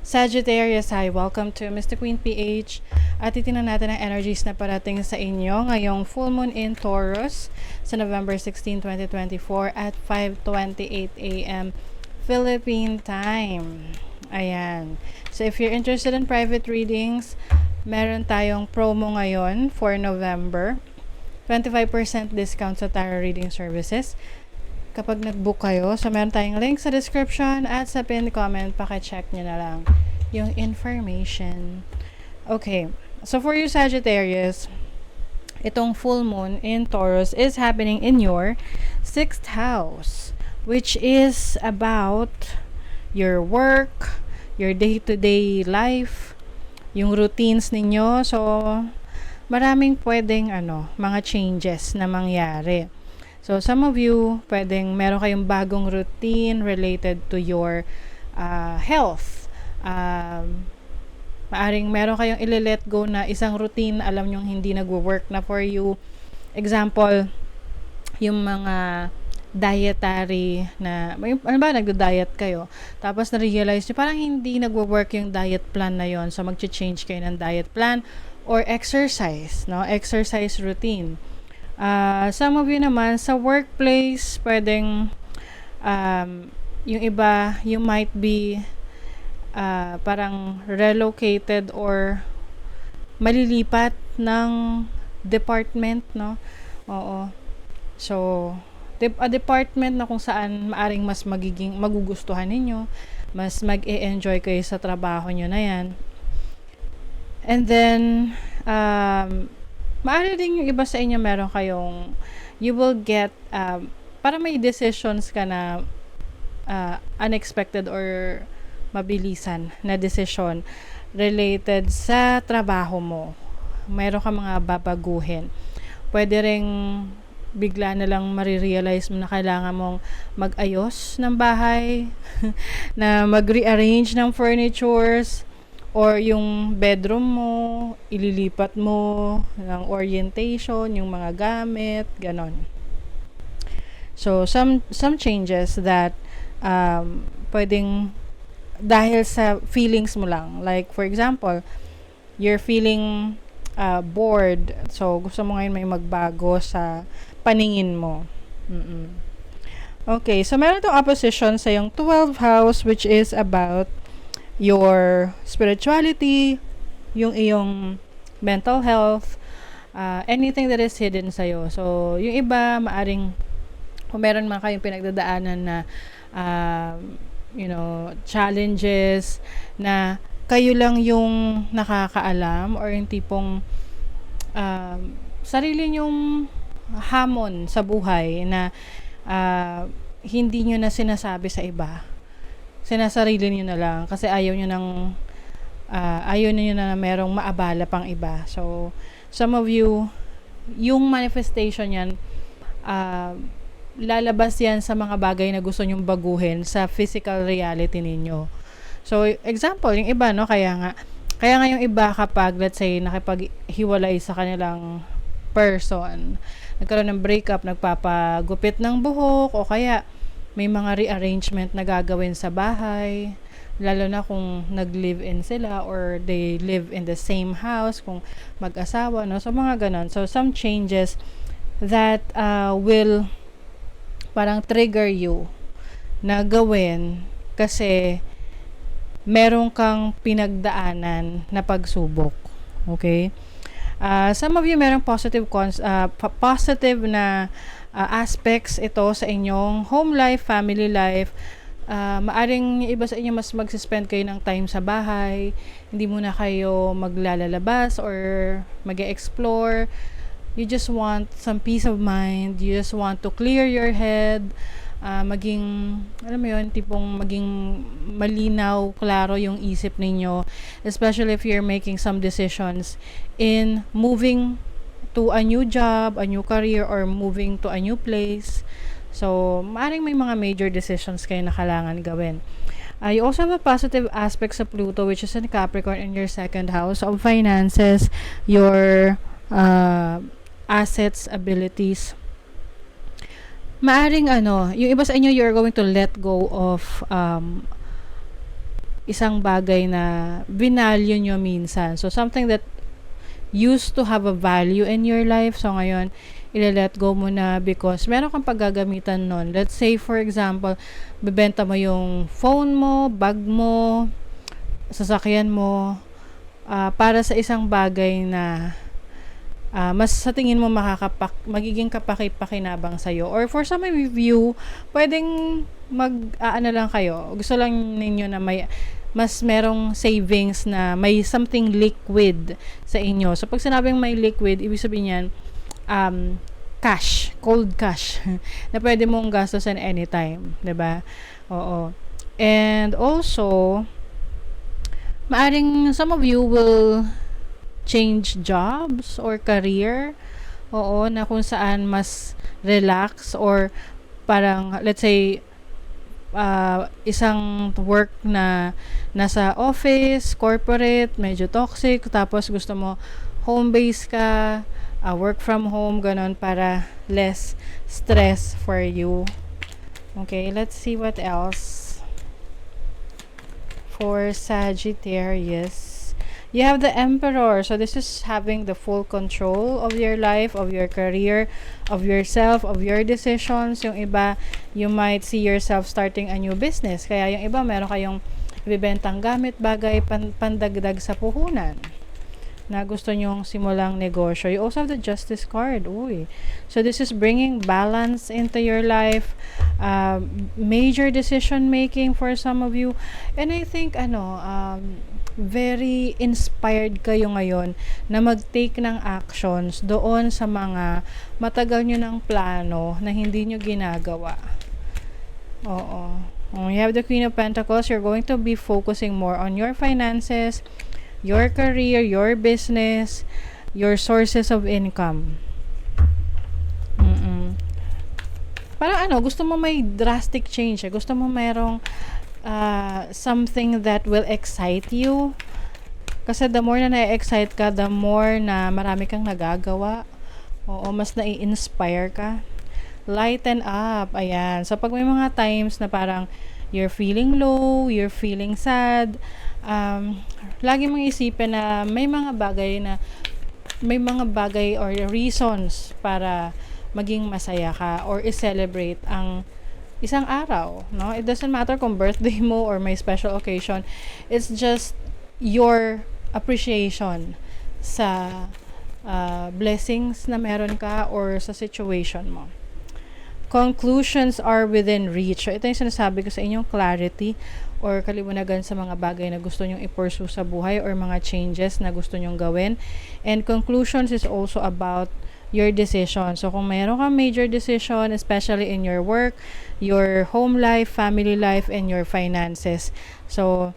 Sagittarius, hi! Welcome to Mr. Queen PH. At titingnan natin ang energies na parating sa inyo ngayong full moon in Taurus sa November 16, 2024 at 5:28 a.m. Philippine time. Ayan. So if you're interested in private readings, meron tayong promo ngayon for November. 25% discount sa tarot reading services kapag nag-book kayo. So, meron tayong link sa description at sa pinned comment. Paki-check nyo na lang yung information. Okay. So, for you Sagittarius, itong full moon in Taurus is happening in your 6th house, which is about your work, your day-to-day life, yung routines ninyo. So, maraming pwedeng mga changes na mangyari. So, some of you, pwedeng meron kayong bagong routine related to your health. Maaring meron kayong ile-let go na isang routine, alam nyo hindi nagwo-work na for you. Example, yung mga dietary na, nagdo-diet kayo. Tapos na-realize nyo, parang hindi nagwo-work yung diet plan na yon. So, mag-change kayo ng diet plan or exercise, exercise routine. Some of you naman sa workplace, pwedeng yung iba, you might be parang relocated or malilipat ng department, Oo. So, a department na kung saan maaring mas magugustuhan ninyo, mas mag-e-enjoy kayo sa trabaho nyo na yan. And then, maaari din yung iba sa inyo meron kayong, you will get, para may decisions ka na unexpected or mabilisan na decision related sa trabaho mo. Meron ka mga babaguhin. Pwede ring bigla na lang marirealize mo na kailangan mong mag-ayos ng bahay, na mag-rearrange ng furnitures, or yung bedroom mo, ililipat mo ng orientation, yung mga gamit, ganon. So, some changes that pwedeng dahil sa feelings mo lang. Like, for example, you're feeling bored. So, gusto mo ngayon may magbago sa paningin mo. Okay, so meron itong opposition sa yung 12th house, which is about your spirituality, yung iyong mental health, anything that is hidden sa'yo. So, yung iba, maaring, kung meron man kayong pinagdadaanan na, challenges, na kayo lang yung nakakaalam, or yung tipong, sarili nyong hamon sa buhay na, hindi nyo na sinasabi sa iba. Sinasarili niyo na lang kasi ayaw niyo na merong maabala pang iba. So, some of you, yung manifestation yan, lalabas yan sa mga bagay na gusto nyong baguhin sa physical reality ninyo. So, example, yung iba, kaya nga yung iba kapag, let's say, nakipaghiwalay sa kanilang person, nagkaroon ng breakup, nagpapagupit ng buhok, o kaya may mga rearrangement na gagawin sa bahay, lalo na kung nag-live-in sila or they live in the same house, kung mag-asawa, so mga ganon. So, some changes that will parang trigger you na gawin kasi meron kang pinagdaanan na pagsubok. Okay? Some of you merong positive na aspects ito sa inyong home life, family life. Maaring iba sa inyo mas mag-spend kayo ng time sa bahay, hindi muna kayo maglalabas or mag-explore. You just want some peace of mind, you just want to clear your head, maging, alam mo yun, tipong maging malinaw, klaro yung isip ninyo, especially if you're making some decisions in moving to a new job, a new career, or moving to a new place. So, maaaring may mga major decisions kayo na kailangan gawin. You also have a positive aspect sa Pluto, which is in Capricorn in your 2nd house of finances, your assets, abilities. Maaring yung iba sa inyo, you're going to let go of isang bagay na binalyo nyo minsan. So, something that used to have a value in your life. So, ngayon, ile-let go mo na because meron kang paggagamitan nun. Let's say, for example, bebenta mo yung phone mo, bag mo, sasakyan mo, para sa isang bagay na mas sa tingin mo magiging kapaki-pakinabang sa'yo. Or for some of you, pwedeng lang kayo. Gusto lang ninyo na mas merong savings na may something liquid sa inyo. So, pag sinabing may liquid, ibig sabihin yan, cash, cold cash, na pwede mong gastusin anytime. 'Di ba? Oo. And also, maaring some of you will change jobs or career. Oo, na kung saan mas relax or parang, let's say, isang work na nasa office, corporate, medyo toxic, tapos gusto mo home-based ka, work from home, ganon, para less stress for you. Okay, let's see what else. For Sagittarius, you have the Emperor. So this is having the full control of your life, of your career, of yourself, of your decisions. Yung iba, you might see yourself starting a new business. Kaya yung iba, meron kayong ibibentang gamit, bagay, pandagdag sa puhunan na gusto nyong simulang negosyo. You also have the Justice card. Uy. So this is bringing balance into your life, major decision making for some of you. And I think very inspired kayo ngayon na mag-take ng actions doon sa mga matagal nyo ng plano na hindi nyo ginagawa. Oo. You have the Queen of Pentacles. You're going to be focusing more on your finances, your career, your business, your sources of income. Parang gusto mo may drastic change. Gusto mo merong something that will excite you. Kasi the more na na-excite ka, the more na marami kang nagagawa. Oo, mas na-i-inspire ka. Lighten up. Ayan. So, pag may mga times na parang you're feeling low, you're feeling sad, lagi mong isipin na may mga bagay or reasons para maging masaya ka or i-celebrate ang isang araw, no? It doesn't matter kung birthday mo or may special occasion. It's just your appreciation sa blessings na meron ka or sa situation mo. Conclusions are within reach. So, ito yung sinasabi ko sa inyong clarity or kaliwanagan sa mga bagay na gusto nyong i-pursue sa buhay or mga changes na gusto nyong gawin. And conclusions is also about your decision. So, kung mayroon kang major decision, especially in your work, your home life, family life, and your finances. So,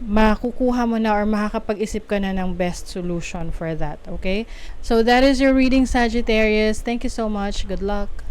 makukuha mo na or makakapag-isip ka na ng best solution for that. Okay? So, that is your reading, Sagittarius. Thank you so much. Good luck.